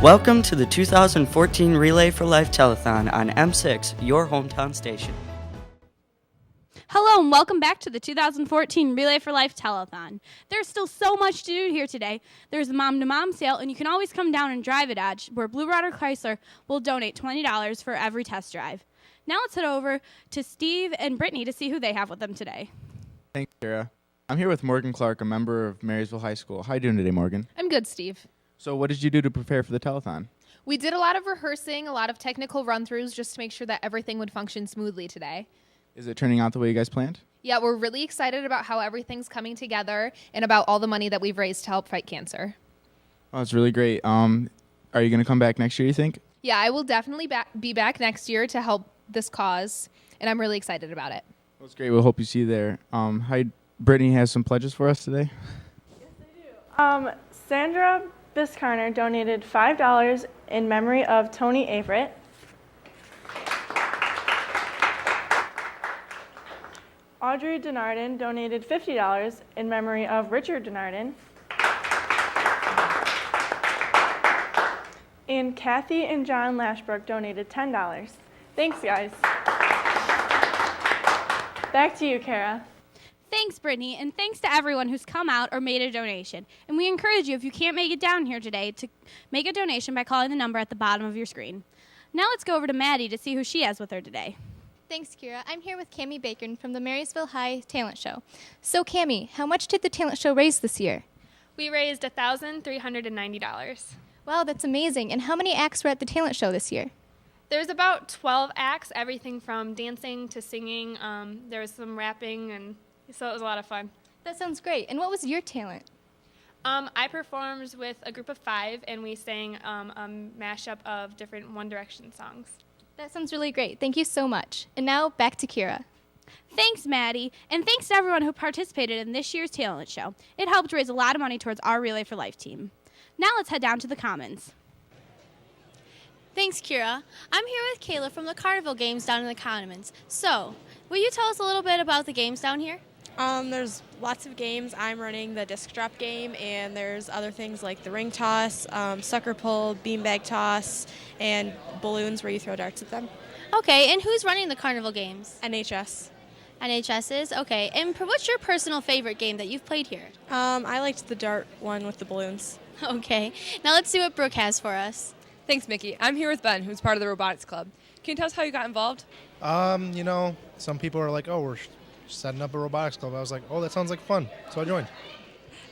Welcome to the 2014 Relay for Life Telethon on M6, your hometown station. Hello and welcome back to the 2014 Relay for Life Telethon. There's still so much to do here today. There's the mom-to-mom sale, and you can always come down and drive at Dodge, where Blue Rider Chrysler will donate $20 for every test drive. Now let's head over to Steve and Brittany to see who they have with them today. Thanks, Sarah. I'm here with Morgan Clark, a member of Marysville High School. How are you doing today, Morgan? I'm good, Steve. So what did you do to prepare for the telethon? We did a lot of rehearsing, a lot of technical run-throughs just to make sure that everything would function smoothly today. Is it turning out the way you guys planned? Yeah, we're really excited about how everything's coming together and about all the money that we've raised to help fight cancer. Oh, that's really great. Are you going to come back next year, you think? Yeah, I will definitely be back next year to help this cause, and I'm really excited about it. Well, that's great. We'll hope you see you there. Brittany has some pledges for us today. Yes, I do. Sandra Biscarner donated $5 in memory of Tony Averett. Audrey Denarden donated $50 in memory of Richard Denarden. And Kathy and John Lashbrook donated $10. Thanks, guys. Back to you, Kara. Thanks, Brittany, and thanks to everyone who's come out or made a donation. And we encourage you, if you can't make it down here today, to make a donation by calling the number at the bottom of your screen. Now let's go over to Maddie to see who she has with her today. Thanks, Kira. I'm here with Cammie Bacon from the Marysville High Talent Show. So, Cammie, how much did the talent show raise this year? We raised $1,390. Wow, that's amazing. And how many acts were at the talent show this year? There's about 12 acts, everything from dancing to singing. There was some rapping, and so it was a lot of fun. That sounds great. And what was your talent? I performed with a group of 5, and we sang a mashup of different One Direction songs. That sounds really great. Thank you so much. And now back to Kira. Thanks, Maddie, and thanks to everyone who participated in this year's talent show. It helped raise a lot of money towards our Relay for Life team. Now let's head down to the Commons. Thanks, Kira. I'm here with Kayla from the Carnival Games down in the Commons. So, will you tell us a little bit about the games down here? There's lots of games. I'm running the disc drop game, and there's other things like the ring toss, sucker pull, beanbag toss, and balloons where you throw darts at them. Okay, and who's running the Carnival Games? NHS. NHS is? Okay, and what's your personal favorite game that you've played here? I liked the dart one with the balloons. Okay, now let's see what Brooke has for us. Thanks, Mickey. I'm here with Ben, who's part of the robotics club. Can you tell us how you got involved? Some people are like, we're setting up a robotics club. I was like, that sounds like fun. So I joined.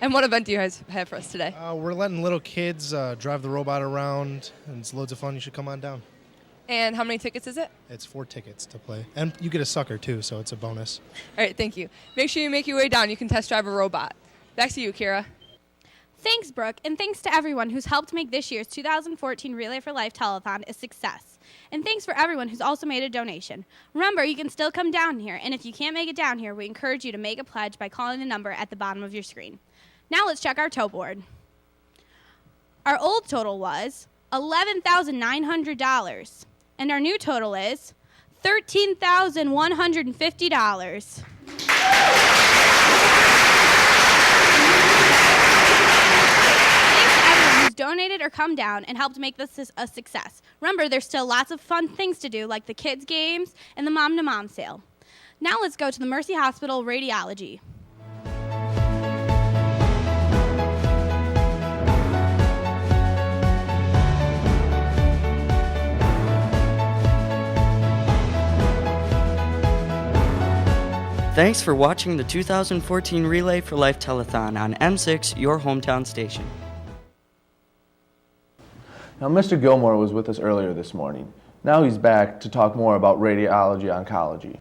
And what event do you guys have for us today? We're letting little kids drive the robot around, and it's loads of fun. You should come on down. And how many tickets is it? It's 4 tickets to play. And you get a sucker, too, so it's a bonus. All right, thank you. Make sure you make your way down. You can test drive a robot. Back to you, Kira. Thanks, Brooke, and thanks to everyone who's helped make this year's 2014 Relay for Life Telethon a success. And thanks for everyone who's also made a donation. Remember, you can still come down here, and if you can't make it down here, we encourage you to make a pledge by calling the number at the bottom of your screen. Now let's check our tote board. Our old total was $11,900, and our new total is $13,150. Donated or come down and helped make this a success. Remember, there's still lots of fun things to do, like the kids' games and the mom-to-mom sale. Now let's go to the Mercy Hospital Radiology. Thanks for watching the 2014 Relay for Life Telethon on M6, your hometown station. Now, Mr. Gilmore was with us earlier this morning. Now he's back to talk more about radiology oncology.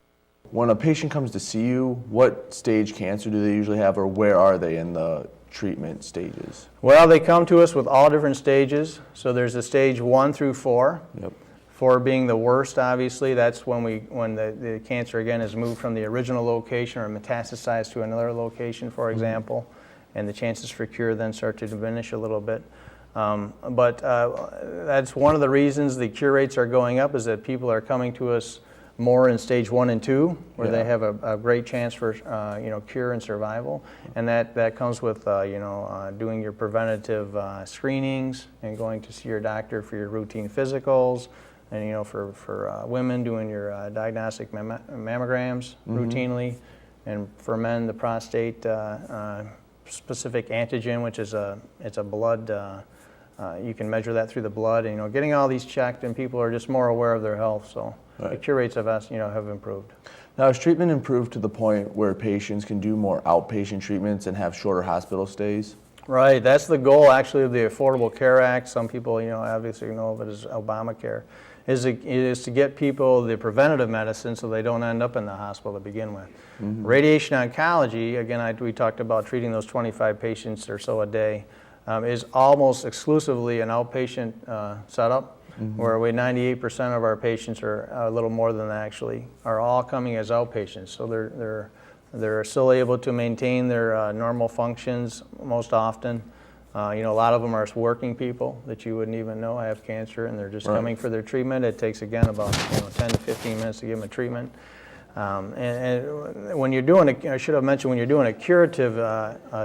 When a patient comes to see you, what stage cancer do they usually have, or where are they in the treatment stages? Well, they come to us with all different stages. So there's a stage 1 through 4. Yep. 4 being the worst, obviously. That's when the cancer, again, is moved from the original location or metastasized to another location, for example, and the chances for cure then start to diminish a little bit. But that's one of the reasons the cure rates are going up, is that people are coming to us more in stage 1 and 2, where Yeah. they have a great chance for cure and survival, and that comes with doing your preventative screenings and going to see your doctor for your routine physicals, and for women doing your diagnostic mammograms routinely, and for men the prostate specific antigen, which is it's a blood. You can measure that through the blood, and getting all these checked, and people are just more aware of their health. So the cure rates have have improved. Now, has treatment improved to the point where patients can do more outpatient treatments and have shorter hospital stays? Right, that's the goal actually of the Affordable Care Act. Some people obviously know of it as Obamacare. Is to get people the preventative medicine so they don't end up in the hospital to begin with. Mm-hmm. Radiation oncology, again, we talked about treating those 25 patients or so a day, is almost exclusively an outpatient setup, where 98% of our patients, are a little more than that actually, are all coming as outpatients. So they're still able to maintain their normal functions most often. A lot of them are working people that you wouldn't even know have cancer, and they're just coming for their treatment. It takes, again, about 10 to 15 minutes to give them a treatment. And when you're doing I should have mentioned, when you're doing a curative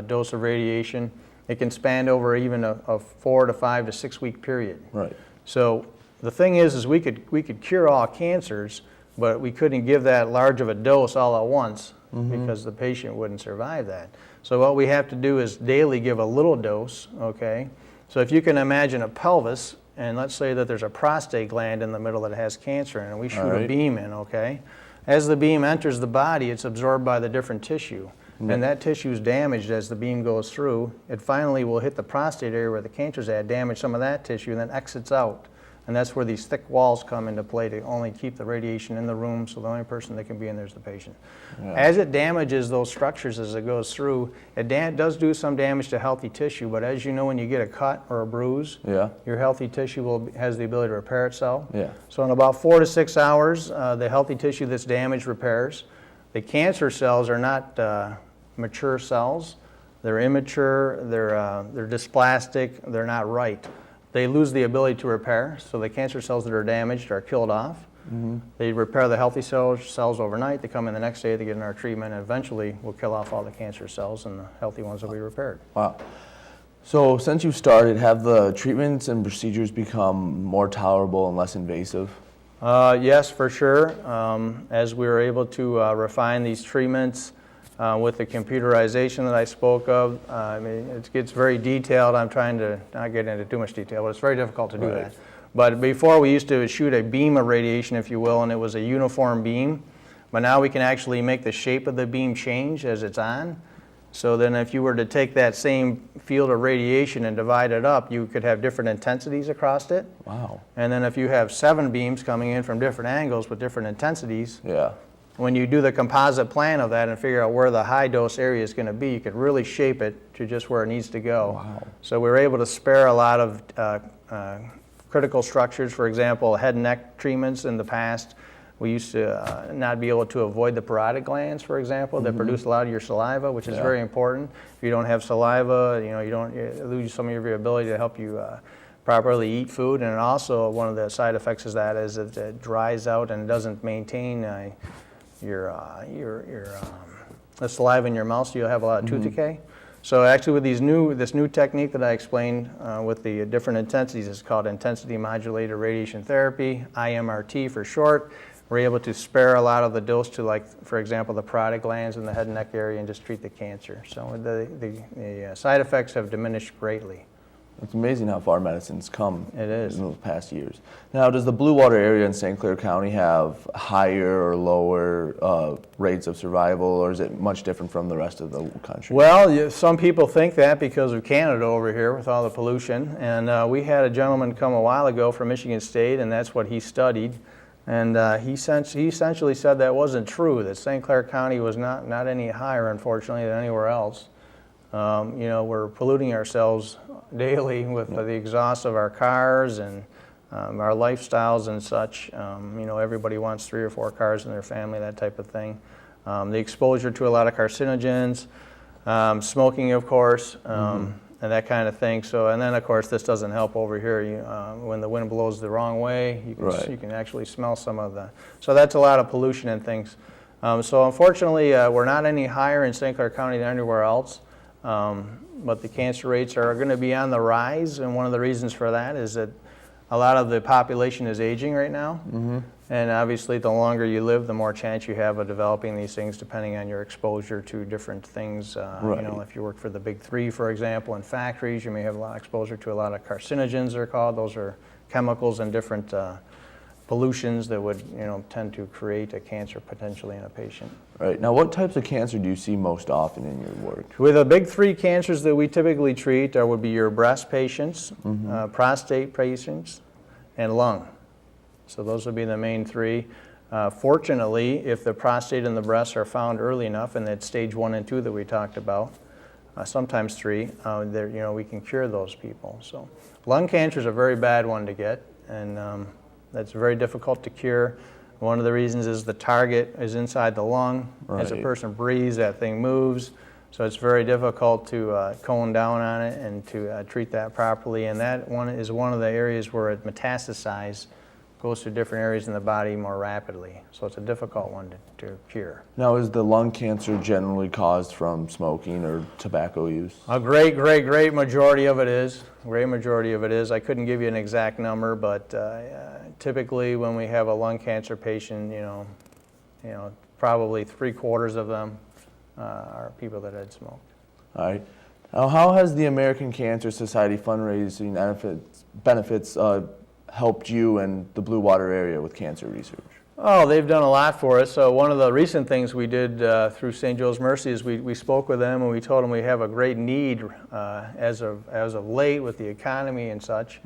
dose of radiation, it can span over even a 4 to 5 to 6 week period. Right. So the thing is we could cure all cancers, but we couldn't give that large of a dose all at once because the patient wouldn't survive that. So what we have to do is daily give a little dose, okay? So if you can imagine a pelvis, and let's say that there's a prostate gland in the middle that has cancer in it, and we shoot a beam in, okay? As the beam enters the body, it's absorbed by the different tissue. And that tissue is damaged as the beam goes through. It finally will hit the prostate area where the cancer's at, damage some of that tissue, and then exits out. And that's where these thick walls come into play to only keep the radiation in the room, so the only person that can be in there is the patient. Yeah. As it damages those structures as it goes through, it does do some damage to healthy tissue, but as you know, when you get a cut or a bruise, your healthy tissue has the ability to repair itself. Yeah. So in about 4 to 6 hours, the healthy tissue that's damaged repairs. The cancer cells are not mature cells. They're immature, they're dysplastic, they're not right. They lose the ability to repair, so the cancer cells that are damaged are killed off. They repair the healthy cells overnight. They come in the next day, they get in our treatment, and eventually we'll kill off all the cancer cells, and the healthy ones will be repaired. Wow. So since you started, have the treatments and procedures become more tolerable and less invasive? Yes, for sure. As we were able to refine these treatments with the computerization that I spoke of, I mean, it gets very detailed. I'm trying to not get into too much detail, but it's very difficult to do that. But before we used to shoot a beam of radiation, if you will, and it was a uniform beam. But now we can actually make the shape of the beam change as it's on. So then if you were to take that same field of radiation and divide it up, you could have different intensities across it. Wow. And then if you have 7 beams coming in from different angles with different intensities, when you do the composite plan of that and figure out where the high dose area is going to be, you could really shape it to just where it needs to go. Wow. So we were able to spare a lot of critical structures. For example, head and neck treatments in the past, we used to not be able to avoid the parotid glands, for example, that produce a lot of your saliva, which is very important. If you don't have saliva, you lose some of your ability to help you properly eat food. And also one of the side effects of that is that it dries out and doesn't maintain the saliva in your mouth, so you'll have a lot of tooth decay. So actually with this new technique that I explained with the different intensities, it's called intensity modulated radiation therapy, IMRT for short. We're able to spare a lot of the dose to, like, for example, the parotid glands in the head and neck area and just treat the cancer. So the side effects have diminished greatly. It's amazing how far medicine's come in the past years. Now, does the Blue Water area in St. Clair County have higher or lower rates of survival, or is it much different from the rest of the country? Well, some people think that because of Canada over here with all the pollution. And we had a gentleman come a while ago from Michigan State, and that's what he studied. And he essentially said that wasn't true, that St. Clair County was not any higher, unfortunately, than anywhere else. We're polluting ourselves daily with the exhaust of our cars and our lifestyles and such. Everybody wants 3 or 4 cars in their family, that type of thing. The exposure to a lot of carcinogens, smoking, of course, and that kind of thing. So, and then of course this doesn't help over here. When the wind blows the wrong way, you can actually smell some of the. So that's a lot of pollution and things. So unfortunately, we're not any higher in St. Clair County than anywhere else. But the cancer rates are going to be on the rise, and one of the reasons for that is that a lot of the population is aging right now. And obviously, the longer you live, the more chance you have of developing these things, depending on your exposure to different things. You know, if you work for the big three, for example, in factories, you may have a lot of exposure to a lot of carcinogens, they're called. Those are chemicals and different pollutions that would, tend to create a cancer potentially in a patient. Right. Now, what types of cancer do you see most often in your work? With the big three cancers that we typically treat, there would be your breast patients, prostate patients, and lung. So those would be the main three. Fortunately, if the prostate and the breast are found early enough, and that's stage 1 and 2 that we talked about, sometimes 3, we can cure those people. So lung cancer is a very bad one to get, and that's very difficult to cure. One of the reasons is the target is inside the lung. As a person breathes, that thing moves. So it's very difficult to cone down on it and to treat that properly. And that one is one of the areas where it metastasizes, goes to different areas in the body more rapidly. So it's a difficult one to cure. Now, is the lung cancer generally caused from smoking or tobacco use? A great majority of it is. Great majority of it is. I couldn't give you an exact number, but typically when we have a lung cancer patient, probably 3/4 of them are people that had smoked. All right. Now, how has the American Cancer Society fundraising benefits helped you and the Blue Water area with cancer research? Oh, they've done a lot for us. So one of the recent things we did through St. Joe's Mercy is we spoke with them and we told them we have a great need as of late with the economy and such,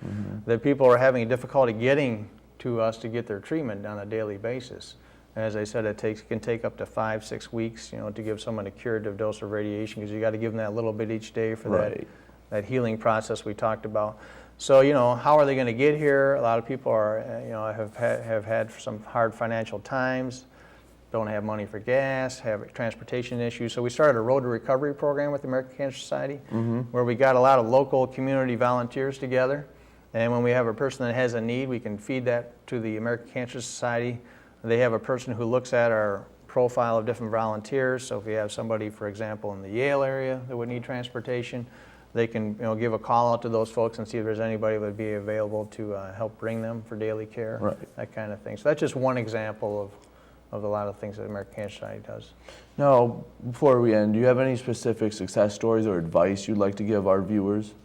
that people are having difficulty getting to us to get their treatment on a daily basis. As I said, it can take up to 5-6 weeks, to give someone a curative dose of radiation, because you got to give them that little bit each day for that healing process we talked about. So, how are they going to get here? A lot of people are, have had some hard financial times, don't have money for gas, have transportation issues. So we started a road to recovery program with the American Cancer Society, where we got a lot of local community volunteers together. And when we have a person that has a need, we can feed that to the American Cancer Society. They have a person who looks at our profile of different volunteers. So if you have somebody, for example, in the Yale area that would need transportation, they can give a call out to those folks and see if there's anybody that would be available to help bring them for daily care, that kind of thing. So that's just one example of a lot of things that the American Cancer Society does. Now, before we end, do you have any specific success stories or advice you'd like to give our viewers?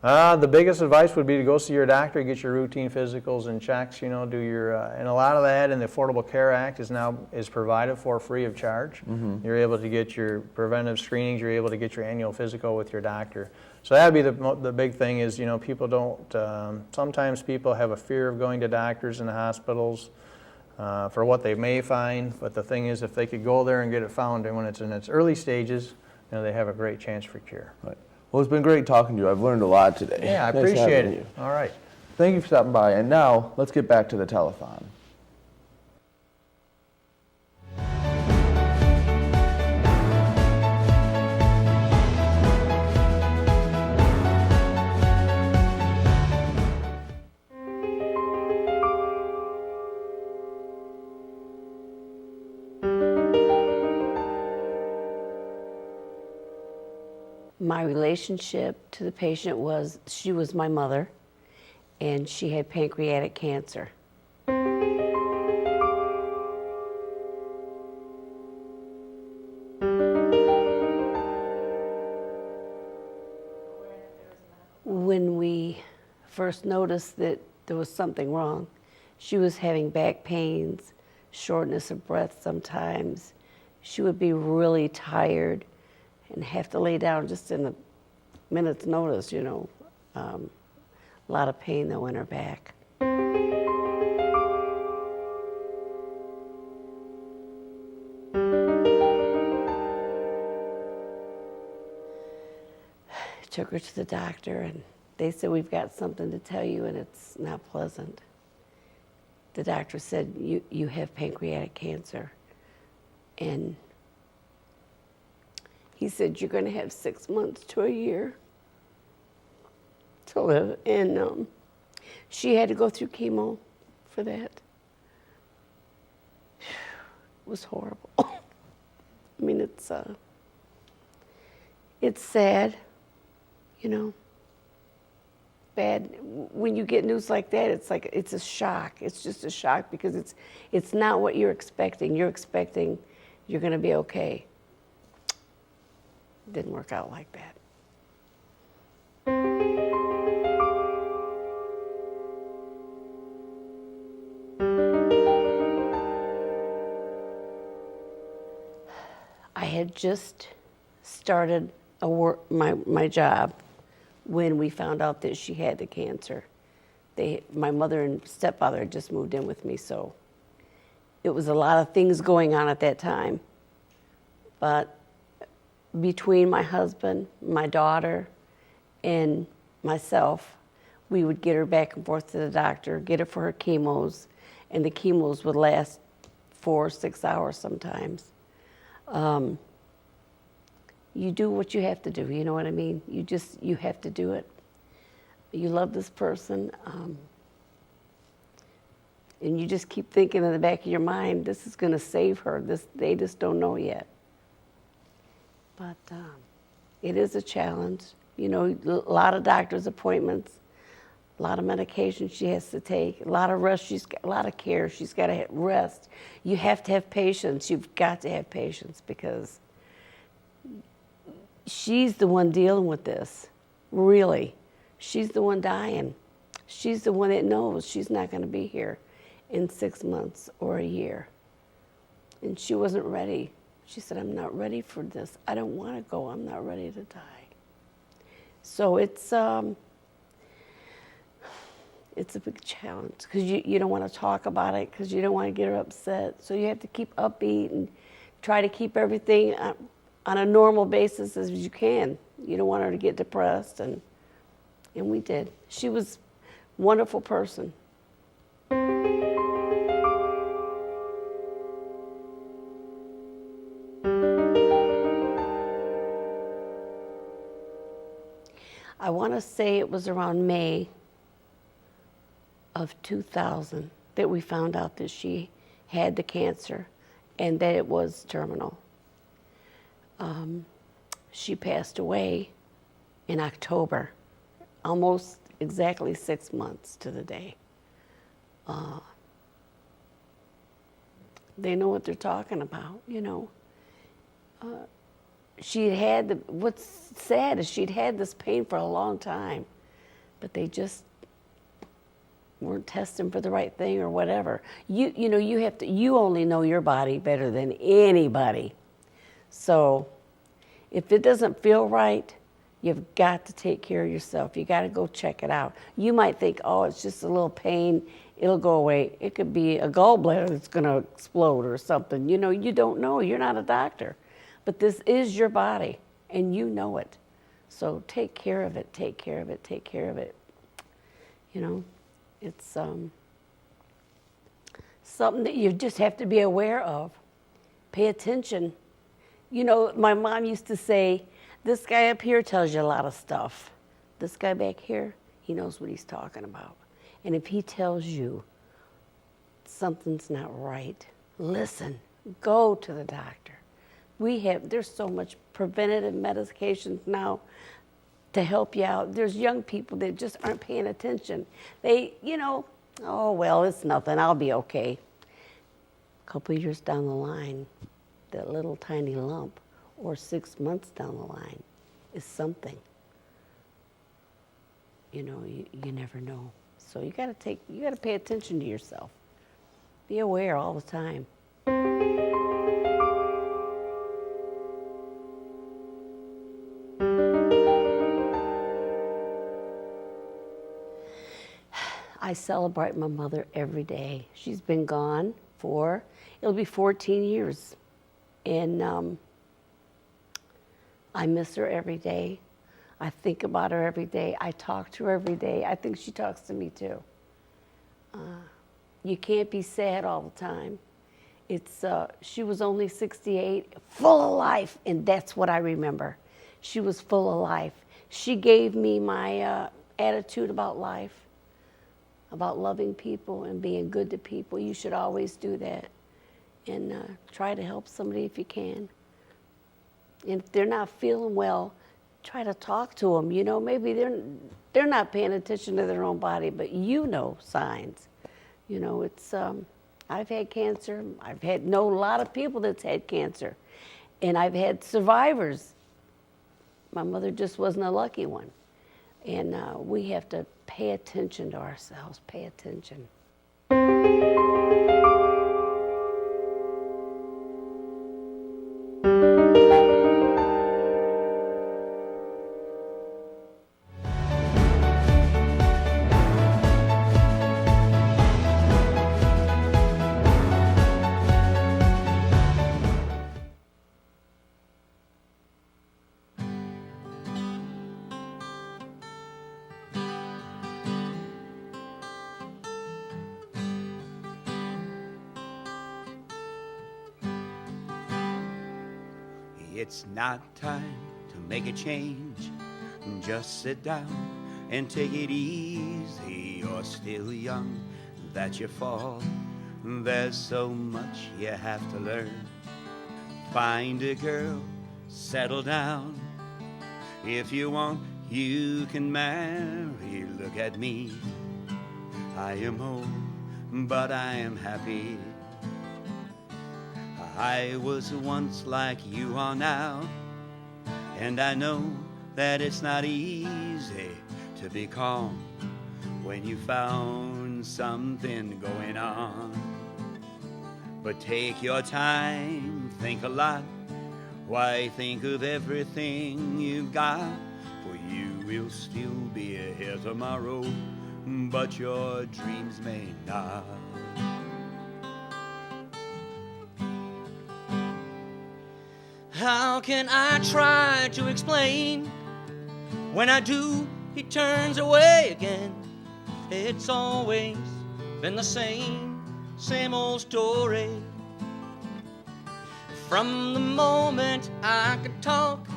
The biggest advice would be to go see your doctor, get your routine physicals and checks, do your, and a lot of that in the Affordable Care Act is provided for free of charge. You're able to get your preventive screenings, you're able to get your annual physical with your doctor. So that would be the big thing is, people don't, sometimes people have a fear of going to doctors and hospitals for what they may find, but the thing is if they could go there and get it found, and when it's in its early stages, they have a great chance for cure. Right. Well, it's been great talking to you. I've learned a lot today. Yeah, I appreciate it. All right. Thank you for stopping by. And now, let's get back to the telethon. My relationship to the patient was, she was my mother, and she had pancreatic cancer. When we first noticed that there was something wrong, she was having back pains, shortness of breath sometimes. She would be really tired and have to lay down just in a minute's notice, a lot of pain though in her back. Took her to the doctor and they said, we've got something to tell you and it's not pleasant. The doctor said, you have pancreatic cancer. And he said, you're going to have 6 months to a year to live. And she had to go through chemo for that. It was horrible. I mean, it's sad, you know. Bad. When you get news like that, it's a shock. It's just a shock because it's not what you're expecting. You're expecting you're going to be okay. It didn't work out like that. I had just started my job when we found out that she had the cancer. My mother and stepfather had just moved in with me, so it was a lot of things going on at that time. But between my husband, my daughter, and myself, we would get her back and forth to the doctor, get her for her chemos, and the chemos would last 4 or 6 hours sometimes. You do what you have to do, you know what I mean? You have to do it. You love this person, and you just keep thinking in the back of your mind, this is gonna save her. They just don't know yet. But it is a challenge. You know, a lot of doctor's appointments, a lot of medication she has to take, a lot of rest, a lot of care, she's gotta rest. You have to have patience, you've got to have patience because she's the one dealing with this, really. She's the one dying. She's the one that knows she's not going to be here in 6 months or a year. And she wasn't ready. She said, I'm not ready for this. I don't want to go. I'm not ready to die. So it's a big challenge because you don't want to talk about it because you don't want to get her upset. So you have to keep upbeat and try to keep everything on a normal basis as you can. You don't want her to get depressed, and we did. She was a wonderful person. I want to say it was around May of 2000 that we found out that she had the cancer and that it was terminal. She passed away in October, almost exactly 6 months to the day. They know what they're talking about, you know. What's sad is she'd had this pain for a long time, but they just weren't testing for the right thing or whatever. You know, you only know your body better than anybody. So if it doesn't feel right, you've got to take care of yourself. You got to go check it out. You might think, oh, it's just a little pain, it'll go away. It could be a gallbladder that's going to explode or something. You know, you don't know. You're not a doctor. But this is your body, and you know it. So take care of it, take care of it, take care of it. You know, it's something that you just have to be aware of. Pay attention. You know, my mom used to say, this guy up here tells you a lot of stuff. This guy back here, he knows what he's talking about. And if he tells you something's not right, listen, go to the doctor. There's so much preventative medications now to help you out. There's young people that just aren't paying attention. They, you know, oh, well, it's nothing, I'll be okay. A couple of years down the line, that little tiny lump, or 6 months down the line, is something. You know, you never know. So you gotta pay attention to yourself. Be aware all the time. I celebrate my mother every day. She's been gone it'll be 14 years. And I miss her every day. I think about her every day. I talk to her every day. I think she talks to me too. You can't be sad all the time. She was only 68, full of life, and that's what I remember. She was full of life. She gave me my attitude about life, about loving people and being good to people. You should always do that, and try to help somebody if you can. And if they're not feeling well, try to talk to them. You know, maybe they're not paying attention to their own body, but you know signs. You know, it's I've had cancer. Know a lot of people that's had cancer, and I've had survivors. My mother just wasn't a lucky one, and we have to pay attention to ourselves. Pay attention. It's not time to make a change. Just sit down and take it easy. You're still young, that's your fault. There's so much you have to learn. Find a girl, settle down. If you want, you can marry. Look at me, I am old, but I am happy. I was once like you are now, and I know that it's not easy to be calm when you found something going on. But take your time, think a lot. Why, think of everything you've got, for you will still be here tomorrow, but your dreams may not. How can I try to explain? When I do, he turns away again. It's always been the same old story. From the moment I could talk,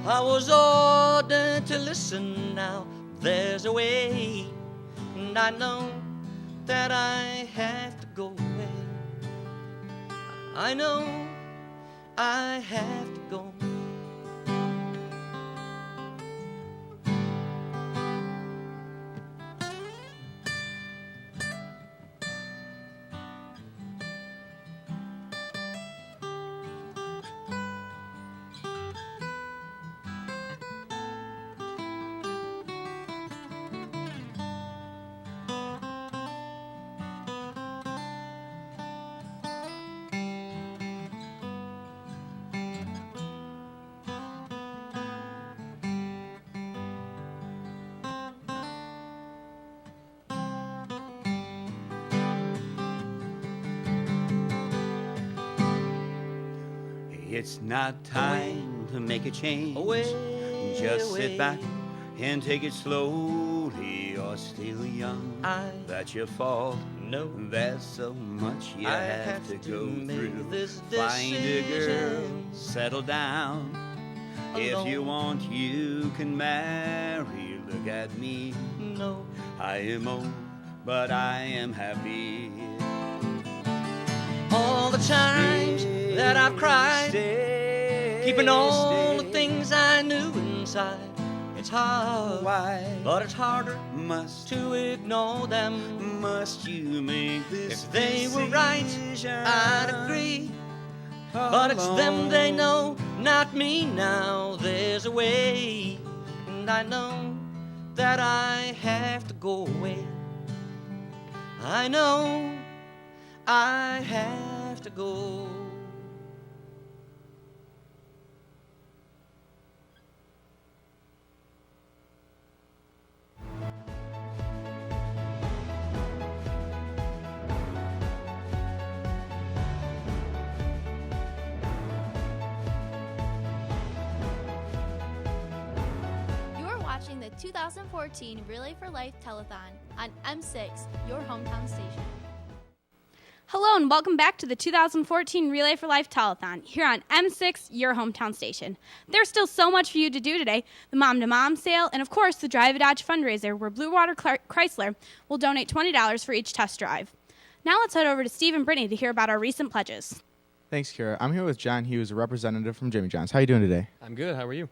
I was ordered to listen. Now there's a way, and I know that I have to go away. I know I have to go. It's not time to make a change. Just sit back and take it slowly. You're still young, that's your fault. No, there's so much you have to go through. Find a girl, settle down. If you want, you can marry. Look at me, no, I am old, but I am happy. All the times that I've cried, keeping all the things I knew inside. It's hard, but it's harder to ignore them. Must you make this If they were right, I'd agree. But it's them they know, not me now. There's a way, and I know that I have to go away. I know I have to go. Watching the 2014 Relay for Life Telethon on M6, your hometown station. Hello and welcome back to the 2014 Relay for Life Telethon here on M6, your hometown station. There's still so much for you to do today. The Mom to Mom sale and, of course, the Drive a Dodge fundraiser where Blue Water Chrysler will donate $20 for each test drive. Now let's head over to Steve and Brittany to hear about our recent pledges. Thanks, Kira. I'm here with John Hughes, a representative from Jimmy John's. How you doing today? I'm good. How are you?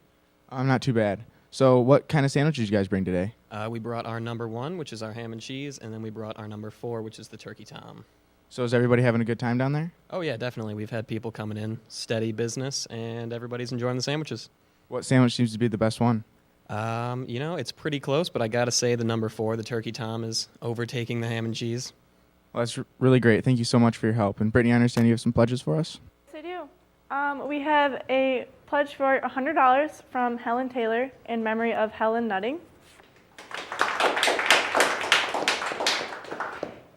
I'm not too bad. So what kind of sandwich did you guys bring today? We brought our number 1, which is our ham and cheese, and then we brought our number 4, which is the turkey tom. So is everybody having a good time down there? Oh, yeah, definitely. We've had people coming in, steady business, and everybody's enjoying the sandwiches. What sandwich seems to be the best one? It's pretty close, but I got to say the number 4, the turkey tom, is overtaking the ham and cheese. Well, that's really great. Thank you so much for your help. And Brittany, I understand you have some pledges for us? Yes, I do. We have a pledge for $100 from Helen Taylor in memory of Helen Nutting.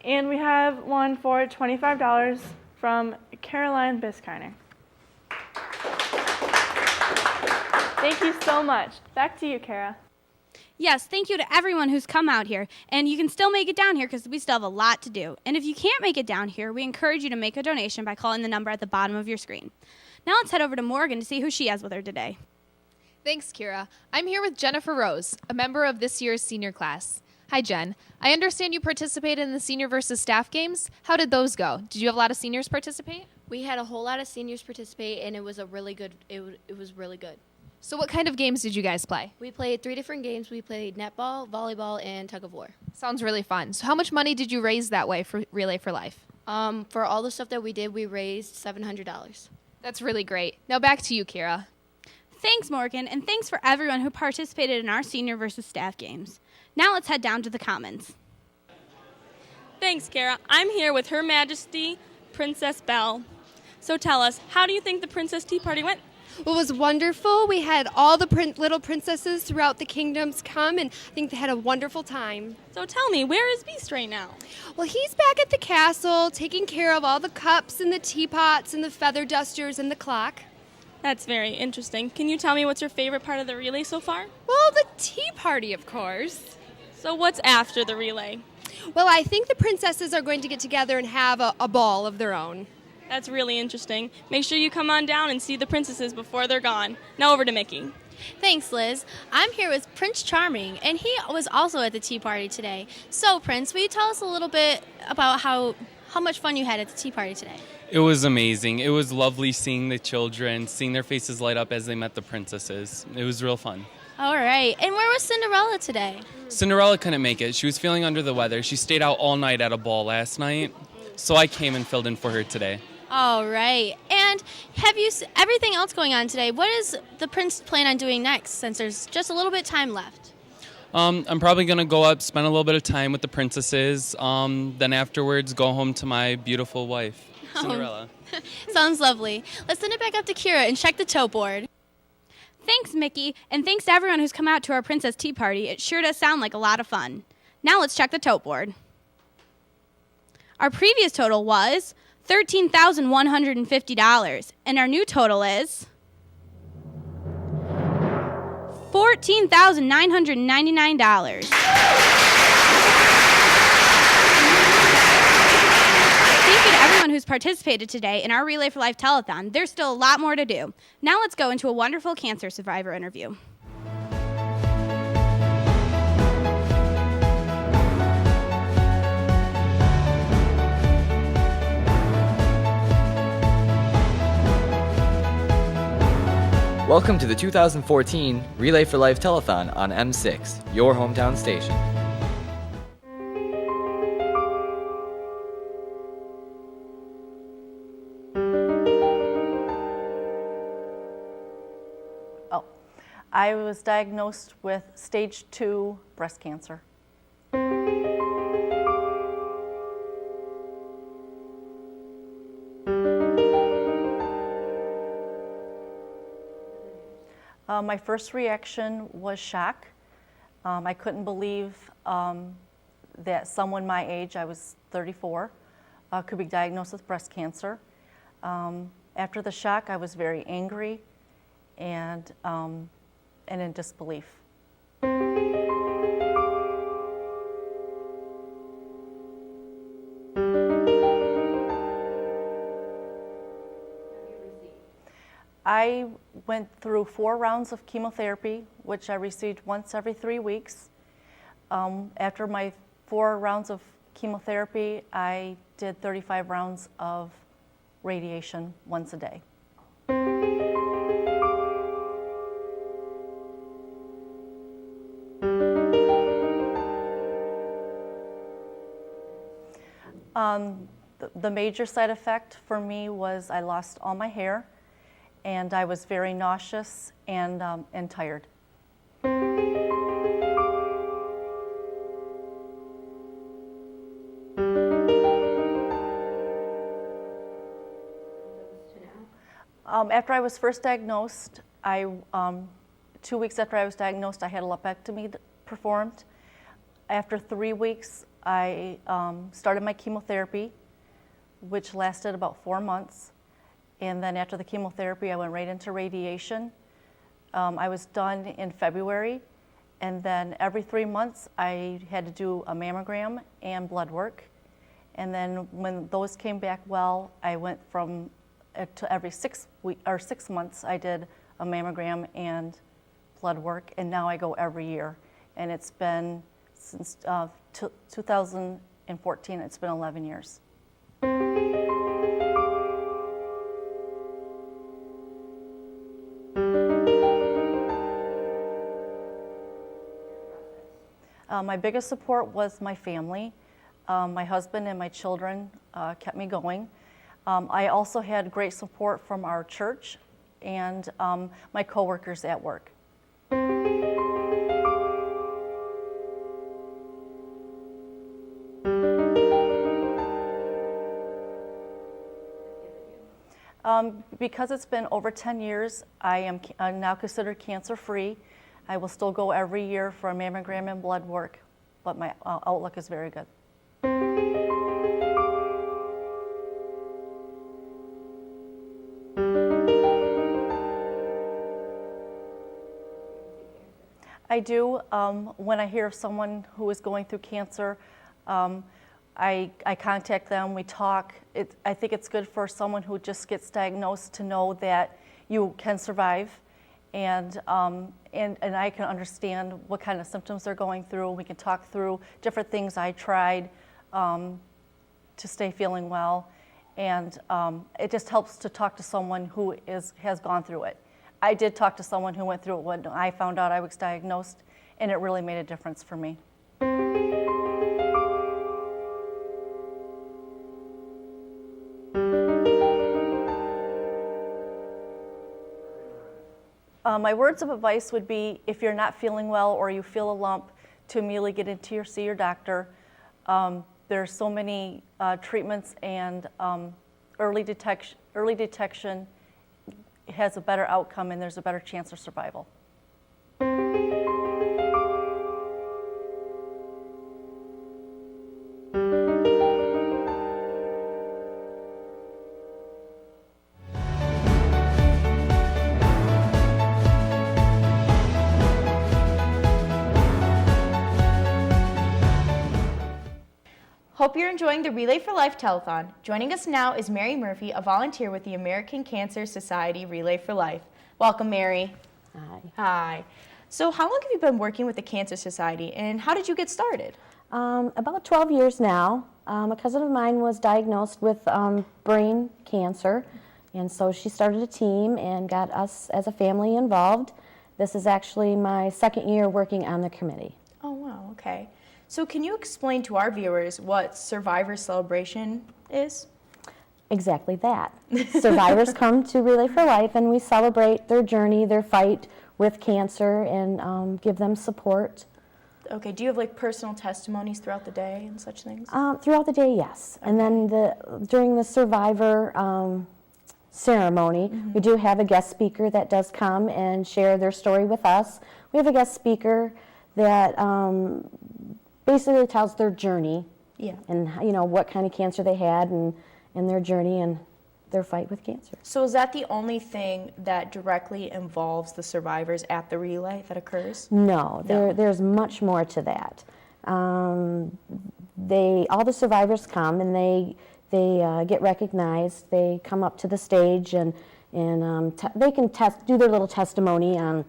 And we have one for $25 from Caroline Biskiner. Thank you so much. Back to you, Kara. Yes, thank you to everyone who's come out here. And you can still make it down here because we still have a lot to do. And if you can't make it down here, we encourage you to make a donation by calling the number at the bottom of your screen. Now let's head over to Morgan to see who she has with her today. Thanks, Kira. I'm here with Jennifer Rose, a member of this year's senior class. Hi, Jen. I understand you participated in the senior versus staff games. How did those go? Did you have a lot of seniors participate? We had a whole lot of seniors participate, and it was really good. So what kind of games did you guys play? We played 3 different games. We played netball, volleyball, and tug of war. Sounds really fun. So how much money did you raise that way for Relay for Life? For all the stuff that we did, we raised $700. That's really great. Now back to you, Kira. Thanks, Morgan, and thanks for everyone who participated in our senior versus staff games. Now let's head down to the Commons. Thanks, Kara. I'm here with Her Majesty Princess Belle. So tell us, how do you think the Princess Tea Party went? Well, it was wonderful. We had all the little princesses throughout the kingdoms come, and I think they had a wonderful time. So tell me, where is Beast right now? Well, he's back at the castle, taking care of all the cups and the teapots and the feather dusters and the clock. That's very interesting. Can you tell me what's your favorite part of the relay so far? Well, the tea party, of course. So what's after the relay? Well, I think the princesses are going to get together and have a ball of their own. That's really interesting. Make sure you come on down and see the princesses before they're gone. Now over to Mickey. Thanks, Liz. I'm here with Prince Charming, and he was also at the tea party today. So, Prince, will you tell us a little bit about how much fun you had at the tea party today? It was amazing. It was lovely seeing the children, seeing their faces light up as they met the princesses. It was real fun. All right. And where was Cinderella today? Cinderella couldn't make it. She was feeling under the weather. She stayed out all night at a ball last night, so I came and filled in for her today. All right. And have you everything else going on today? What is the prince plan on doing next, since there's just a little bit of time left? I'm probably going to go up, spend a little bit of time with the princesses, then afterwards go home to my beautiful wife, Cinderella. Sounds lovely. Let's send it back up to Kira and check the tote board. Thanks, Mickey, and thanks to everyone who's come out to our Princess Tea Party. It sure does sound like a lot of fun. Now let's check the tote board. Our previous total was $13,150, and our new total is $14,999. Thank you to everyone who's participated today in our Relay for Life Telethon. There's still a lot more to do. Now let's go into a wonderful cancer survivor interview. Welcome to the 2014 Relay for Life Telethon on M6, your hometown station. I was diagnosed with stage 2 breast cancer. My first reaction was shock. I couldn't believe that someone my age, I was 34, could be diagnosed with breast cancer. After the shock, I was very angry and in disbelief. I went through 4 rounds of chemotherapy, which I received once every 3 weeks. After my 4 rounds of chemotherapy, I did 35 rounds of radiation once a day. The major side effect for me was I lost all my hair, and I was very nauseous and tired. After I was first diagnosed, 2 weeks after I was diagnosed, I had a lumpectomy performed. After 3 weeks, I started my chemotherapy, which lasted about 4 months. And then after the chemotherapy, I went right into radiation. I was done in February. And then every 3 months, I had to do a mammogram and blood work. And then when those came back well, I went from to every 6 months, I did a mammogram and blood work. And now I go every year. And it's been since 2014, it's been 11 years. My biggest support was my family. My husband and my children kept me going. I also had great support from our church and my coworkers at work. Because it's been over 10 years, I am now considered cancer-free. I will still go every year for a mammogram and blood work, but my outlook is very good. I do. When I hear of someone who is going through cancer, I contact them, we talk. I think it's good for someone who just gets diagnosed to know that you can survive, and I can understand what kind of symptoms they're going through. We can talk through different things I tried to stay feeling well, and it just helps to talk to someone who has gone through it. I did talk to someone who went through it when I found out I was diagnosed, and it really made a difference for me. My words of advice would be, if you're not feeling well or you feel a lump, to immediately see your doctor. There's so many treatments, and early detection has a better outcome, and there's a better chance of survival. Hope you're enjoying the Relay for Life Telethon. Joining us now is Mary Murphy, a volunteer with the American Cancer Society Relay for Life. Welcome, Mary. Hi. Hi. So how long have you been working with the Cancer Society, and how did you get started? About 12 years now. A cousin of mine was diagnosed with brain cancer, and so she started a team and got us as a family involved. This is actually my second year working on the committee. Oh, wow, okay. So can you explain to our viewers what Survivor Celebration is? Exactly that. Survivors come to Relay for Life, and we celebrate their journey, their fight with cancer, and give them support. Okay, do you have like personal testimonies throughout the day and such things? Throughout the day, yes. Okay. And then during the Survivor ceremony, we do have a guest speaker that does come and share their story with us. We have a guest speaker that basically tells their journey, and what kind of cancer they had, and their journey and their fight with cancer. So is that the only thing that directly involves the survivors at the relay that occurs? No, there's much more to that. All the survivors come, and they get recognized. They come up to the stage, and and they can do their little testimony on,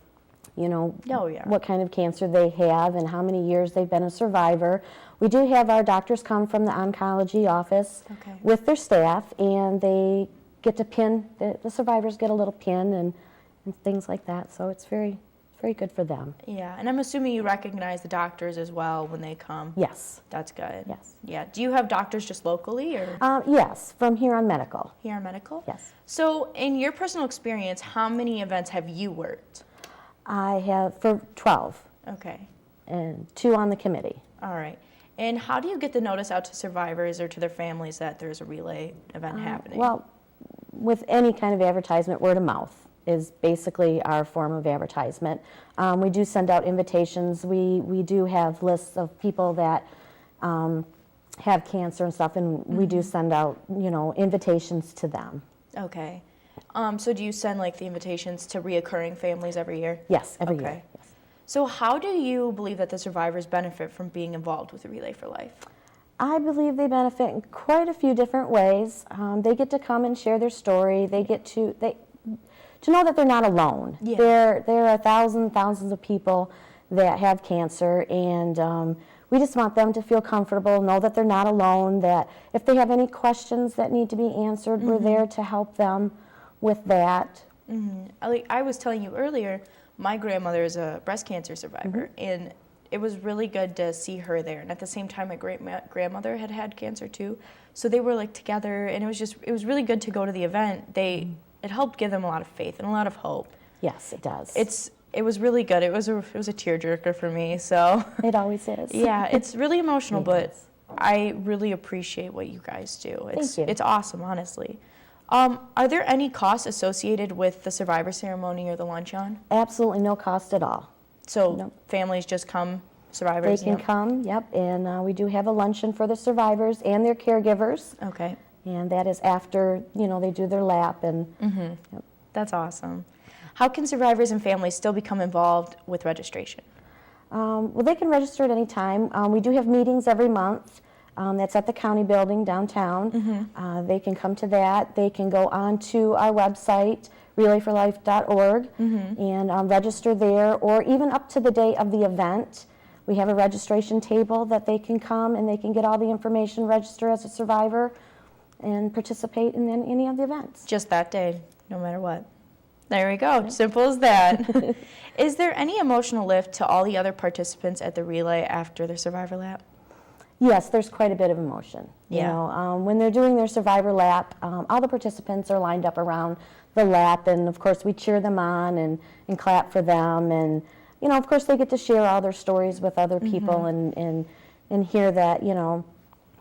you know, what kind of cancer they have and how many years they've been a survivor. We do have our doctors come from the oncology office with their staff, and they get to pin, the survivors get a little pin and things like that, so it's very good for them. Yeah, and I'm assuming you recognize the doctors as well when they come. Yes. That's good. Yes. Yeah. Do you have doctors just locally, or? Yes, from here on Medical. Here on Medical? Yes. So, in your personal experience, how many events have you worked? I have for 12. Okay. And 2 on the committee. All right. And how do you get the notice out to survivors or to their families that there's a relay event happening? Well, with any kind of advertisement, word of mouth is basically our form of advertisement. We do send out invitations. We do have lists of people that have cancer and stuff, and we do send out, you know, invitations to them. Okay. So do you send like the invitations to reoccurring families every year? Yes, every year. Yes. So how do you believe that the survivors benefit from being involved with the Relay for Life? I believe they benefit in quite a few different ways. They get to come and share their story. They get to know that they're not alone. Yeah. There are thousands of people that have cancer, and we just want them to feel comfortable, know that they're not alone, that if they have any questions that need to be answered, we're there to help them with that. Like I was telling you earlier, my grandmother is a breast cancer survivor, and it was really good to see her there. And at the same time, my great-grandmother had had cancer too, so they were like together, and it was really good to go to the event. It helped give them a lot of faith and a lot of hope. Yes, it does. It was really good. It was a tearjerker for me. So it always is. Yeah, it's really emotional, but I really appreciate what you guys do. Thank you. It's awesome, honestly. Are there any costs associated with the survivor ceremony or the luncheon? Absolutely no cost at all. So families just come, survivors? They can come, yep, and we do have a luncheon for the survivors and their caregivers. Okay. And that is after, you know, they do their lap. And yep. That's awesome. How can survivors and families still become involved with registration? Well, they can register at any time. We do have meetings every month. That's at the county building downtown. They can come to that. They can go on to our website, relayforlife.org, and register there, or even up to the day of the event. We have a registration table that they can come and they can get all the information, register as a survivor, and participate in any of the events. Just that day, no matter what. There we go. Simple as that. Is there any emotional lift to all the other participants at the relay after their survivor lap? Yes, there's quite a bit of emotion. Yeah. You know, when they're doing their survivor lap, all the participants are lined up around the lap, and of course we cheer them on and clap for them, and you know, of course they get to share all their stories with other people and hear that, you know,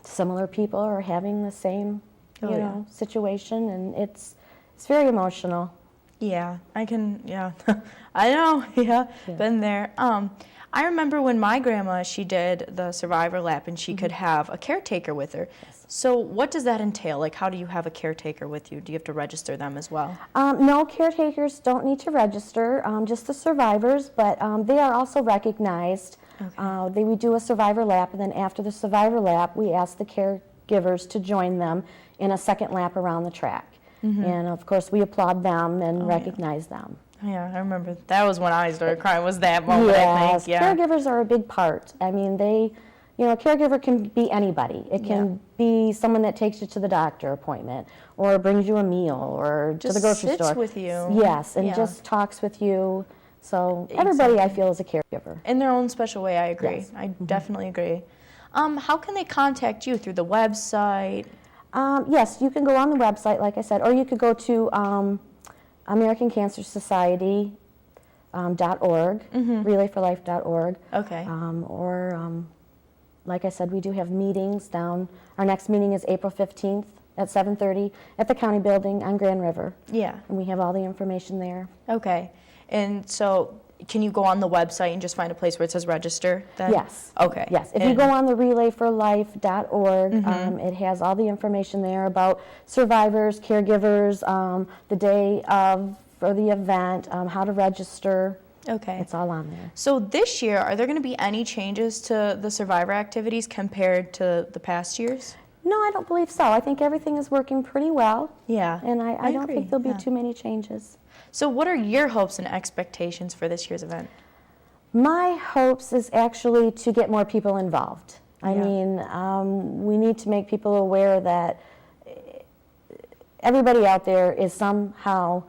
similar people are having the same you know, situation, and it's very emotional. Yeah, I can, I know, been there. I remember when my grandma, she did the survivor lap, and she could have a caretaker with her. Yes. So what does that entail? Like, how do you have a caretaker with you? Do you have to register them as well? No, caretakers don't need to register, just the survivors, but they are also recognized. Okay. We do a survivor lap, and then after the survivor lap, we ask the caregivers to join them in a second lap around the track. And of course, we applaud them and recognize them. Yeah, I remember. That was when I started crying, was that moment, I think. Yeah, caregivers are a big part. I mean, a caregiver can be anybody. It can be someone that takes you to the doctor appointment, or brings you a meal, or just to the grocery store. Just sits with you. Yes, and just talks with you. So everybody, I feel, is a caregiver. In their own special way, I agree. Yes. I definitely agree. How can they contact you? Through the website? Yes, you can go on the website, like I said, or you could go to American Cancer Society .org, relayforlife.org. Okay. Like I said, we do have meetings down. Our next meeting is April 15th at 7:30 at the county building on Grand River. Yeah. And we have all the information there. Okay. And so can you go on the website and just find a place where it says register then? Yes. Okay. Yes. If you go on the relayforlife.org, it has all the information there about survivors, caregivers, the day of for the event, how to register. Okay. It's all on there. So this year, are there going to be any changes to the survivor activities compared to the past years? No, I don't believe so. I think everything is working pretty well. Yeah. And I don't agree, think there'll be yeah. too many changes. So what are your hopes and expectations for this year's event? My hopes is actually to get more people involved. I Yeah. mean, we need to make people aware that everybody out there is somehow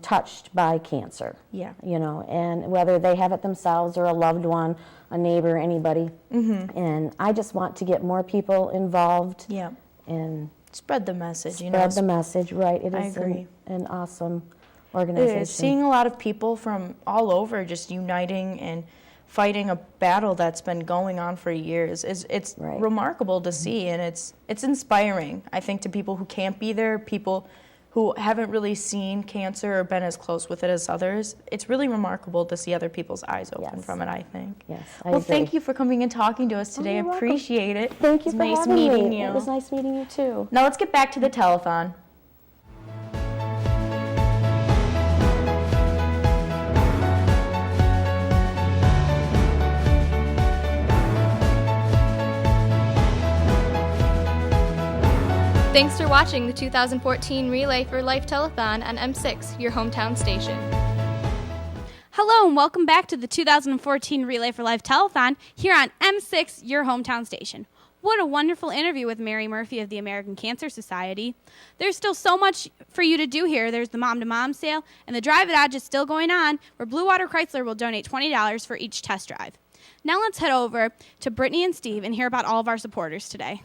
touched by cancer. Yeah. You know, and whether they have it themselves or a loved one, a neighbor, anybody. Mm-hmm. And I just want to get more people involved. Yeah. And spread the message. spread the message, right? It I is agree. an awesome It organization. is. Seeing a lot of people from all over just uniting and fighting a battle that's been going on for years it's remarkable to see, and it's inspiring, I think, to people who can't be there, people who haven't really seen cancer or been as close with it as others. It's really remarkable to see other people's eyes open from it, I think. Yes, Well, thank you for coming and talking to us today. you're welcome. Appreciate it. Thank you It was for nice having meeting me. you. It was nice meeting you too. Now let's get back to the telethon. Thanks for watching the 2014 Relay for Life Telethon on M6, your hometown station. Hello and welcome back to the 2014 Relay for Life Telethon here on M6, your hometown station. What a wonderful interview with Mary Murphy of the American Cancer Society. There's still so much for you to do here. There's the Mom to Mom sale, and the Drive It Dodge is still going on, where Blue Water Chrysler will donate $20 for each test drive. Now let's head over to Brittany and Steve and hear about all of our supporters today.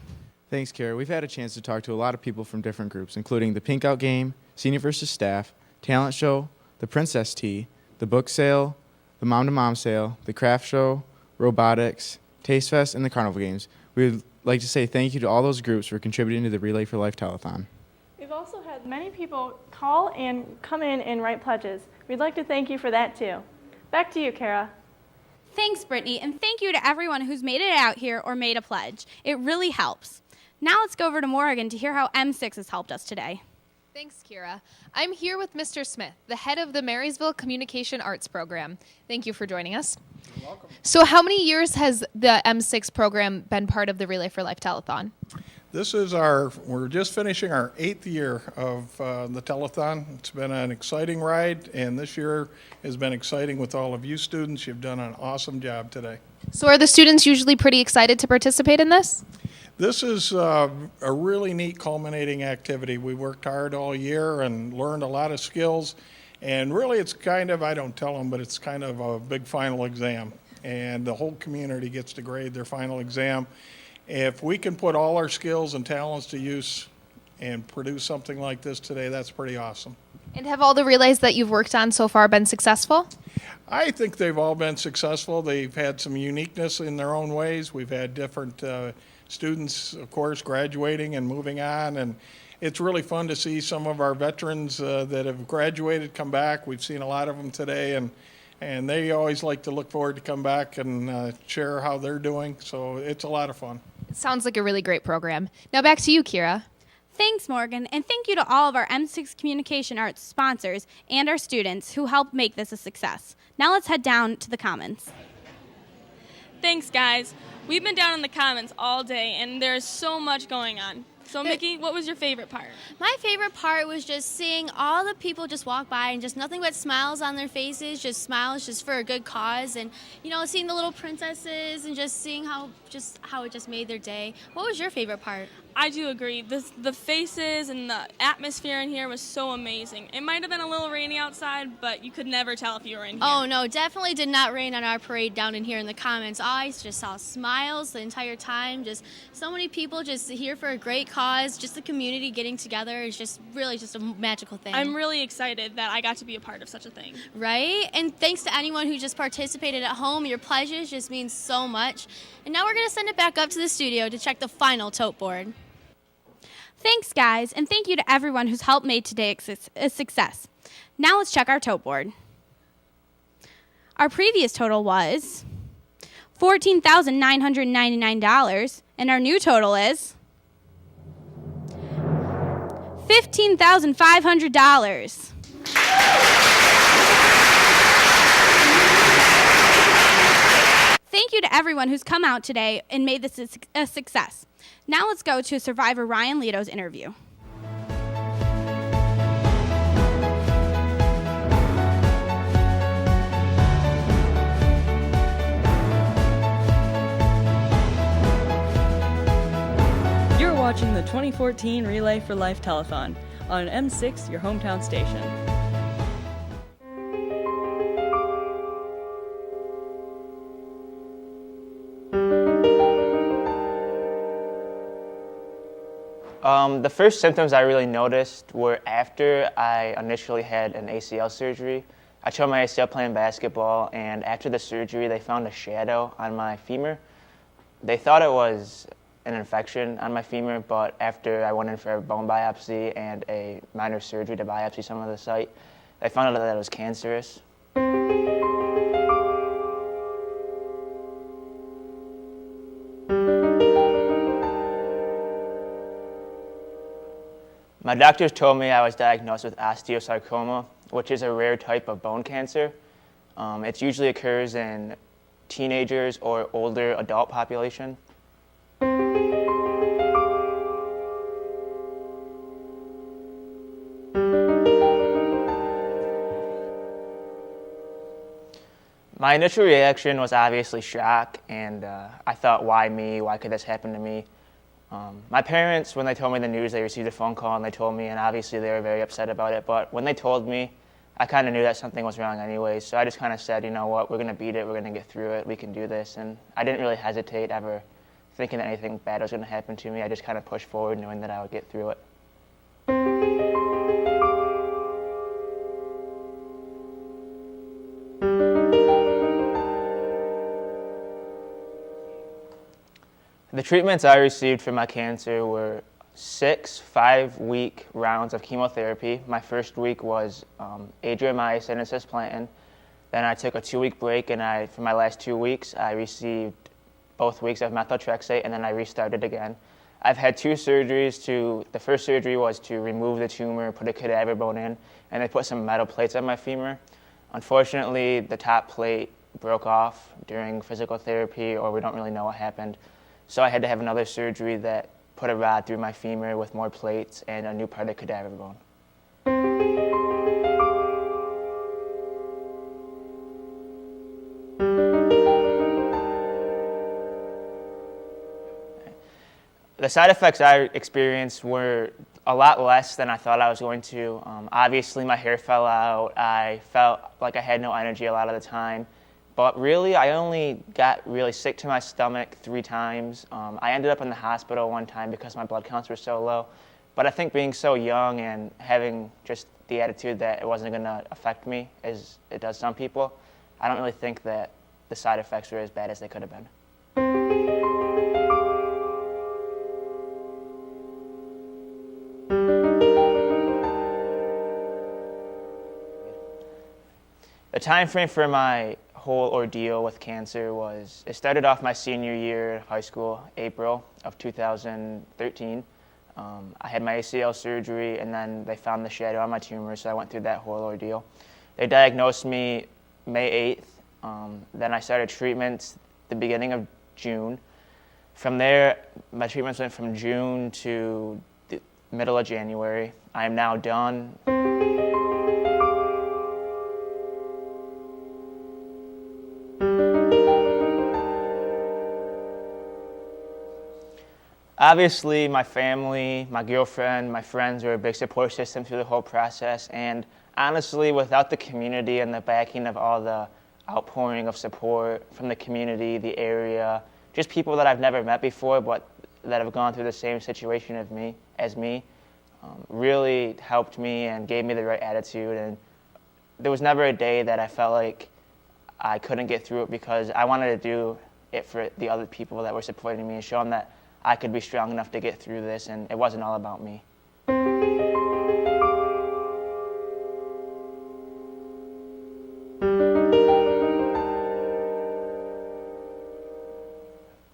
Thanks, Kara. We've had a chance to talk to a lot of people from different groups, including the Pink Out Game, Senior versus Staff, Talent Show, the Princess Tea, the Book Sale, the Mom to Mom Sale, the Craft Show, Robotics, Taste Fest, and the Carnival Games. We would like to say thank you to all those groups for contributing to the Relay for Life Telethon. We've also had many people call and come in and write pledges. We'd like to thank you for that too. Back to you, Kara. Thanks, Brittany, and thank you to everyone who's made it out here or made a pledge. It really helps. Now let's go over to Morgan to hear how M6 has helped us today. Thanks, Kira. I'm here with Mr. Smith, the head of the Marysville Communication Arts Program. Thank you for joining us. You're welcome. So how many years has the M6 program been part of the Relay for Life Telethon? This is we're just finishing our 8th year of the telethon. It's been an exciting ride, and this year has been exciting with all of you students. You've done an awesome job today. So are the students usually pretty excited to participate in this? This is a really neat culminating activity. We worked hard all year and learned a lot of skills, and really it's kind of, I don't tell them, but it's kind of a big final exam, and the whole community gets to grade their final exam. If we can put all our skills and talents to use and produce something like this today, that's pretty awesome. And have all the relays that you've worked on so far been successful? I think they've all been successful. They've had some uniqueness in their own ways. We've had different students, of course, graduating and moving on, and it's really fun to see some of our veterans that have graduated come back. We've seen a lot of them today, and they always like to look forward to come back and share how they're doing, so it's a lot of fun. It sounds like a really great program. Now back to you, Kira. Thanks, Morgan, and thank you to all of our M6 Communication Arts sponsors and our students who helped make this a success. Now let's head down to the Commons. Thanks, guys. We've been down in the Commons all day, and there's so much going on. So, Mickey, what was your favorite part? My favorite part was just seeing all the people just walk by and just nothing but smiles on their faces, just smiles just for a good cause, and, you know, seeing the little princesses and just seeing how it just made their day. What was your favorite part? I do agree. The faces and the atmosphere in here was so amazing. It might have been a little rainy outside, but you could never tell if you were in here. Oh, no, definitely did not rain on our parade down in here in the Commons. I just saw smiles the entire time. Just so many people just here for a great cause. Just the community getting together is just really just a magical thing. I'm really excited that I got to be a part of such a thing. Right? And thanks to anyone who just participated at home. Your pledges just means so much. And now we're going to send it back up to the studio to check the final tote board. Thanks, guys, and thank you to everyone who's helped make today a success. Now let's check our tote board. Our previous total was $14,999, and our new total is $15,500. Thank you to everyone who's come out today and made this a success. Now let's go to survivor Ryan Leto's interview. You're watching the 2014 Relay for Life Telethon on M6, your hometown station. The first symptoms I really noticed were after I initially had an ACL surgery. I tore my ACL playing basketball, and after the surgery, they found a shadow on my femur. They thought it was an infection on my femur, but after I went in for a bone biopsy and a minor surgery to biopsy some of the site, they found out that it was cancerous. My doctors told me I was diagnosed with osteosarcoma, which is a rare type of bone cancer. It usually occurs in teenagers or older adult population. My initial reaction was obviously shock, and I thought, why me? Why could this happen to me? My parents, when they told me the news, they received a phone call and they told me, and obviously they were very upset about it, but when they told me, I kind of knew that something was wrong anyway, so I just kind of said, you know what, we're going to beat it, we're going to get through it, we can do this, and I didn't really hesitate ever thinking that anything bad was going to happen to me. I just kind of pushed forward knowing that I would get through it. The treatments I received for my cancer were 6 5-week rounds of chemotherapy. My first week was adriamycin and cisplatin. Then I took a 2-week break, and for my last 2 weeks, I received both weeks of methotrexate, and then I restarted again. I've had 2 surgeries. The first surgery was to remove the tumor, put a cadaver bone in, and they put some metal plates on my femur. Unfortunately, the top plate broke off during physical therapy, or we don't really know what happened. So I had to have another surgery that put a rod through my femur with more plates and a new part of cadaver bone. The side effects I experienced were a lot less than I thought I was going to. Obviously, my hair fell out. I felt like I had no energy a lot of the time. But really, I only got really sick to my stomach 3 times. I ended up in the hospital one time because my blood counts were so low. But I think being so young and having just the attitude that it wasn't going to affect me as it does some people, I don't really think that the side effects were as bad as they could have been. The time frame for my whole ordeal with cancer it started off my senior year of high school, April of 2013. I had my ACL surgery, and then they found the shadow on my tumor, so I went through that whole ordeal. They diagnosed me May 8th. Then I started treatments the beginning of June. From there, my treatments went from June to the middle of January. I am now done. Obviously, my family, my girlfriend, my friends were a big support system through the whole process, and honestly, without the community and the backing of all the outpouring of support from the community, the area, just people that I've never met before but that have gone through the same situation as me, really helped me and gave me the right attitude. And there was never a day that I felt like I couldn't get through it, because I wanted to do it for the other people that were supporting me and show them that I could be strong enough to get through this, and it wasn't all about me.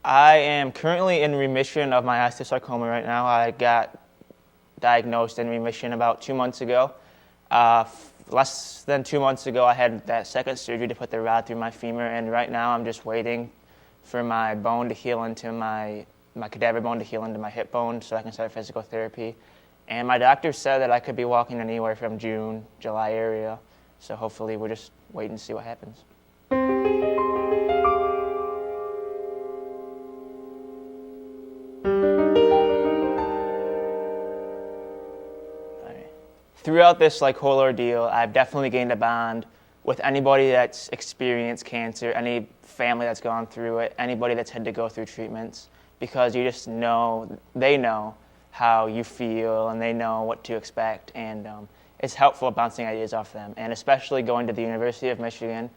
I am currently in remission of my osteosarcoma right now. I got diagnosed in remission about 2 months ago. Less than 2 months ago, I had that second surgery to put the rod through my femur, and right now I'm just waiting for my bone to heal into my cadaver bone to heal into my hip bone so I can start physical therapy. And my doctor said that I could be walking anywhere from June, July area. So hopefully we'll just wait and see what happens. Throughout this whole ordeal, I've definitely gained a bond with anybody that's experienced cancer, any family that's gone through it, anybody that's had to go through treatments, because you just know, they know how you feel and they know what to expect, and it's helpful bouncing ideas off them. And especially going to the University of Michigan,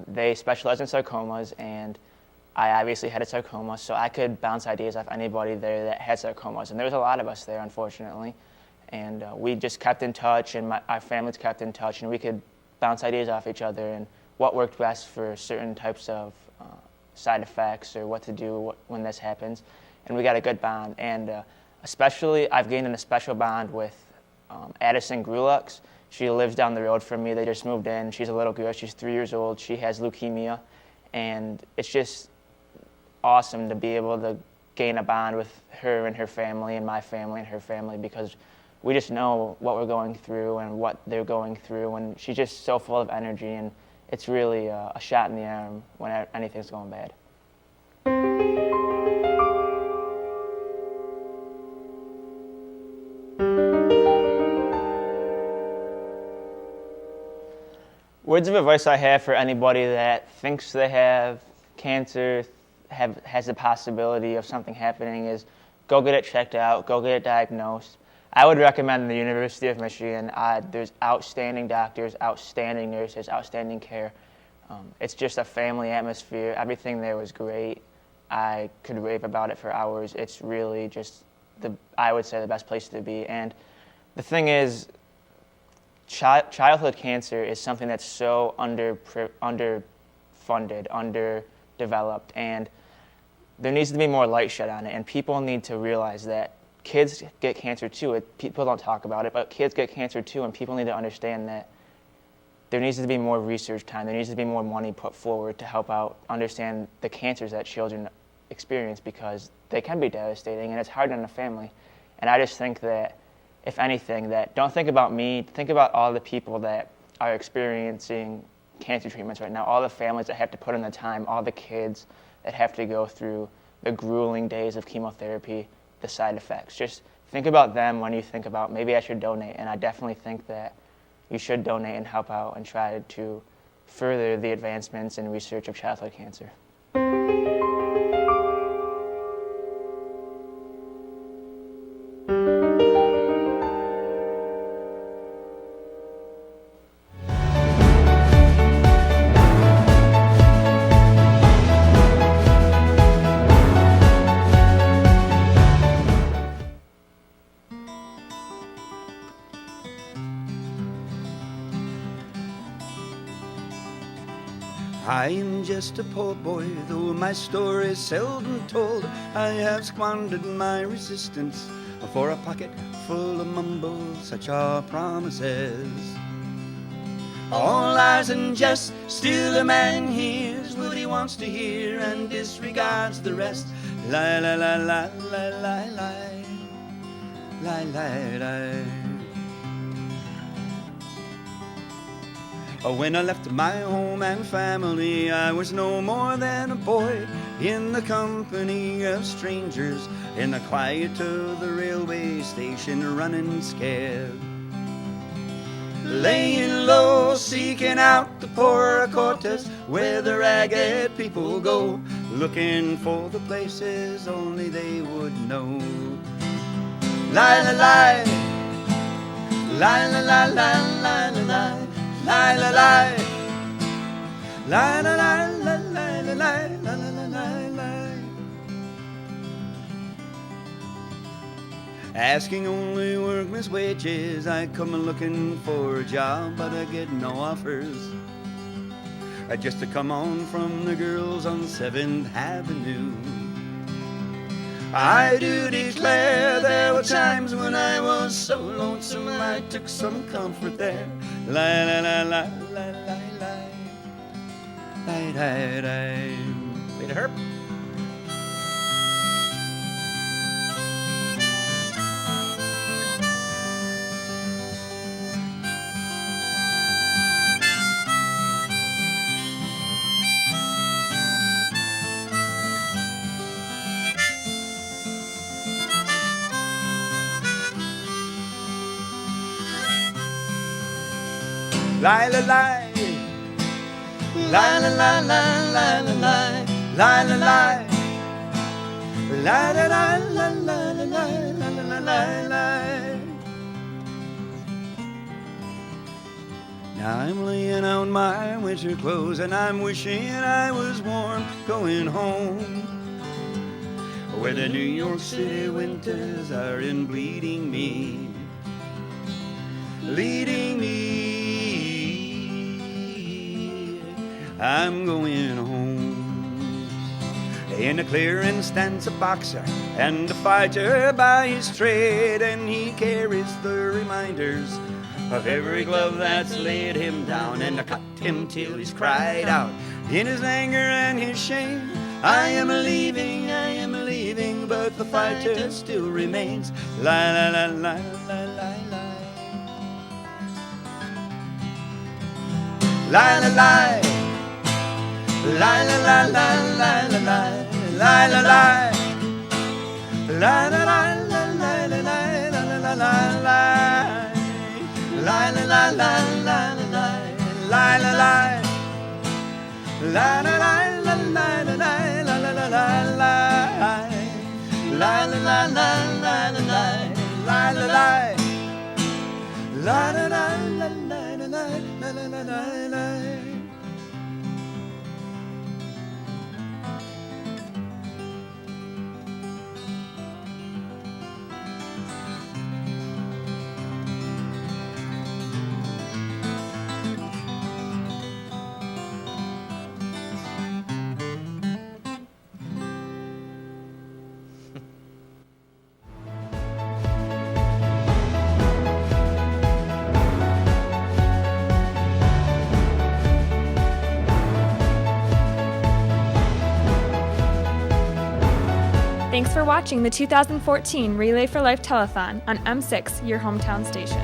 they specialize in sarcomas, and I obviously had a sarcoma, so I could bounce ideas off anybody there that had sarcomas, and there was a lot of us there, unfortunately. And we just kept in touch, and our families kept in touch, and we could bounce ideas off each other and what worked best for certain types of side effects or what to do when this happens. And we got a good bond. And especially, I've gained a special bond with Addison Grulux. She lives down the road from me. They just moved in. She's a little girl. She's 3 years old. She has leukemia. And it's just awesome to be able to gain a bond with her and her family and my family and her family, because we just know what we're going through and what they're going through, and she's just so full of energy, and it's really a shot in the arm when anything's going bad. Words of advice I have for anybody that thinks they have cancer, has the possibility of something happening, is go get it checked out, go get it diagnosed. I would recommend the University of Michigan. There's outstanding doctors, outstanding nurses, outstanding care. It's just a family atmosphere. Everything there was great. I could rave about it for hours. It's really just, I would say, the best place to be. And the thing is, childhood cancer is something that's so underfunded, underdeveloped, and there needs to be more light shed on it. And people need to realize that kids get cancer too. People don't talk about it, but kids get cancer too, and people need to understand that there needs to be more research time. There needs to be more money put forward to help out understand the cancers that children experience, because they can be devastating and it's hard on a family. And I just think that, if anything, that don't think about me, think about all the people that are experiencing cancer treatments right now, all the families that have to put in the time, all the kids that have to go through the grueling days of chemotherapy, the side effects. Just think about them when you think about, maybe I should donate. And I definitely think that you should donate and help out and try to further the advancements in research of childhood cancer. I am just a poor boy, though my story is seldom told. I have squandered my resistance for a pocket full of mumbles, such are promises. All lies and jest, still a man hears what he wants to hear and disregards the rest. Lie, lie, lie, lie, lie, lie, lie, lie, lie, lie. When I left my home and family, I was no more than a boy in the company of strangers, in the quiet of the railway station, running scared. Laying low, seeking out the poorer quarters where the ragged people go, looking for the places only they would know. Lie, lie, lie, lie, lie, lie, lie, lie, lie. Lie, lie, lie, lie, lie, lie, lie, lie, lie, lie, lie, lie. Asking only workman's wages, I come looking for a job, but I get no offers. Just to come on from the girls on 7th Avenue. I do declare there were times when I was so lonesome I took some comfort there. Lie, lie, lie, lie, lie, lie, lie, lie, lie, lie. to her. Lie, lie, lie. Lie, lie, lie, lie, lie, lie, lie, lie, lie. Lie, lie, lie, lie, lie, lie, lie, lie, lie. Now I'm laying out my winter clothes and I'm wishing I was warm going home, where the New York City winters are in bleeding me, leading me. I'm going home. In a clearing stands a boxer and a fighter by his trade, and he carries the reminders of every glove that's laid him down and cut him till he's cried out in his anger and his shame. I am leaving, but the fighter still remains. Lie, lie, lie, lie, lie, lie, lie. Lie, lie, lie. Lie, lie, lie, lie, lie, lie, lie, lie, lie, lie. Lie, lie, lie, lie, lie, lie, lie, lie, lie, lie. Lie, lie, lie, lie, lie, lie, lie, lie, lie. Lie, lie, lie, lie, lie, lie, lie, lie, lie, lie. Lie, lie, lie, lie, lie, lie, lie, lie, lie. Lie, lie, lie, lie, lie, lie, lie, lie, lie. Thanks for watching the 2014 Relay for Life Telethon on M6, your hometown station.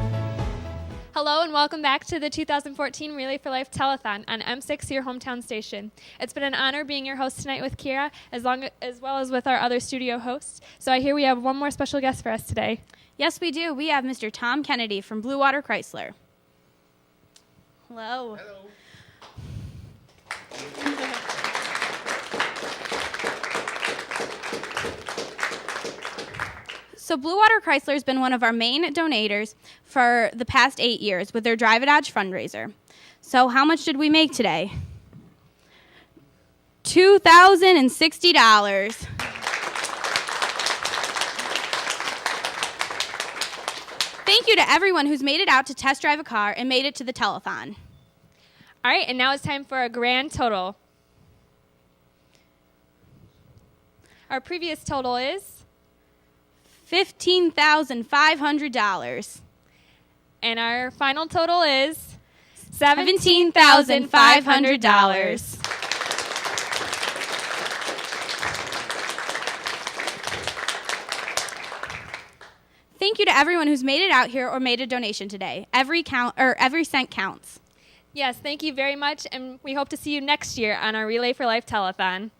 Hello and welcome back to the 2014 Relay for Life Telethon on M6, your hometown station. It's been an honor being your host tonight with Kira, as well as with our other studio hosts. So I hear we have one more special guest for us today. Yes, we do. We have Mr. Tom Kennedy from Blue Water Chrysler. Hello. So Blue Water Chrysler has been one of our main donators for the past 8 years with their Drive a Dodge fundraiser. So how much did we make today? $2,060. Thank you to everyone who's made it out to test drive a car and made it to the telethon. All right, and now it's time for a grand total. Our previous total is $15,500. And our final total is $17,500. Thank you to everyone who's made it out here or made a donation today. Every cent counts. Yes, thank you very much, and we hope to see you next year on our Relay for Life Telethon.